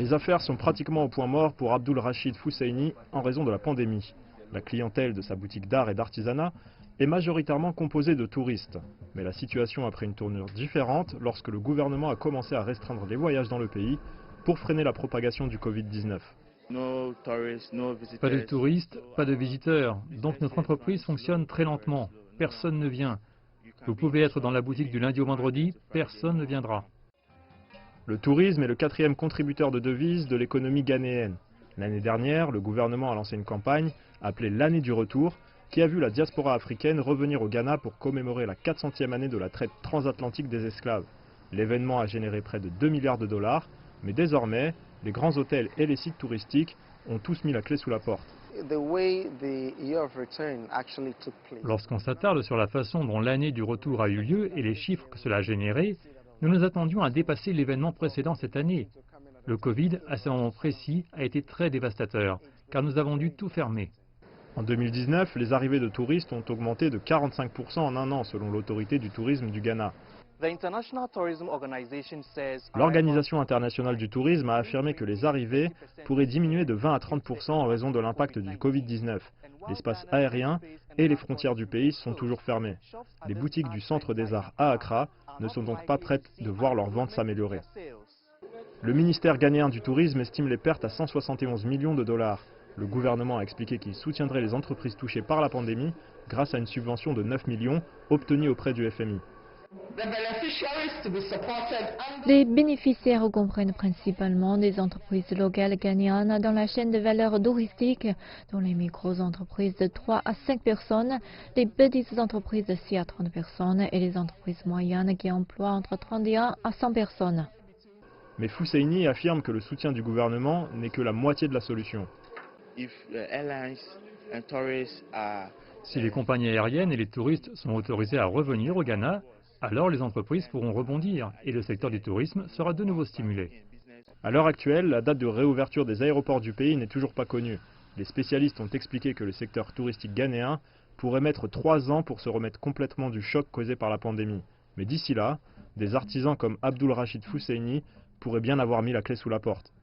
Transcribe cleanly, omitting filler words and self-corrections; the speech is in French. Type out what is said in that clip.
Les affaires sont pratiquement au point mort pour Abdul Rachid Fousseini en raison de la pandémie. La clientèle de sa boutique d'art et d'artisanat est majoritairement composée de touristes. Mais la situation a pris une tournure différente lorsque le gouvernement a commencé à restreindre les voyages dans le pays pour freiner la propagation du Covid-19. Pas de touristes, pas de visiteurs, donc notre entreprise fonctionne très lentement. Personne ne vient. Vous pouvez être dans la boutique du lundi au vendredi, personne ne viendra. Le tourisme est le quatrième contributeur de devises de l'économie ghanéenne. L'année dernière, le gouvernement a lancé une campagne appelée l'année du retour, qui a vu la diaspora africaine revenir au Ghana pour commémorer la 400e année de la traite transatlantique des esclaves. L'événement a généré près de 2 milliards de dollars, mais désormais, les grands hôtels et les sites touristiques ont tous mis la clé sous la porte. Lorsqu'on s'attarde sur la façon dont l'année du retour a eu lieu et les chiffres que cela a générés, nous nous attendions à dépasser l'événement précédent cette année. Le Covid, à ce moment précis, a été très dévastateur, car nous avons dû tout fermer. En 2019, les arrivées de touristes ont augmenté de 45% en un an, selon l'autorité du tourisme du Ghana. L'Organisation internationale du tourisme a affirmé que les arrivées pourraient diminuer de 20 à 30% en raison de l'impact du Covid-19. L'espace aérien et les frontières du pays sont toujours fermées. Les boutiques du Centre des Arts à Accra ne sont donc pas prêtes de voir leurs ventes s'améliorer. Le ministère ghanéen du tourisme estime les pertes à 171 millions de dollars. Le gouvernement a expliqué qu'il soutiendrait les entreprises touchées par la pandémie grâce à une subvention de 9 millions obtenue auprès du FMI. Les bénéficiaires comprennent principalement des entreprises locales ghanéennes dans la chaîne de valeur touristique, dont les micro-entreprises de 3 à 5 personnes, les petites entreprises de 6 à 30 personnes et les entreprises moyennes qui emploient entre 31 à 100 personnes. Mais Fousseini affirme que le soutien du gouvernement n'est que la moitié de la solution. Si les compagnies aériennes et les touristes sont autorisés à revenir au Ghana, alors les entreprises pourront rebondir et le secteur du tourisme sera de nouveau stimulé. À l'heure actuelle, la date de réouverture des aéroports du pays n'est toujours pas connue. Les spécialistes ont expliqué que le secteur touristique ghanéen pourrait mettre 3 ans pour se remettre complètement du choc causé par la pandémie. Mais d'ici là, des artisans comme Abdul Rachid Fousseini pourraient bien avoir mis la clé sous la porte.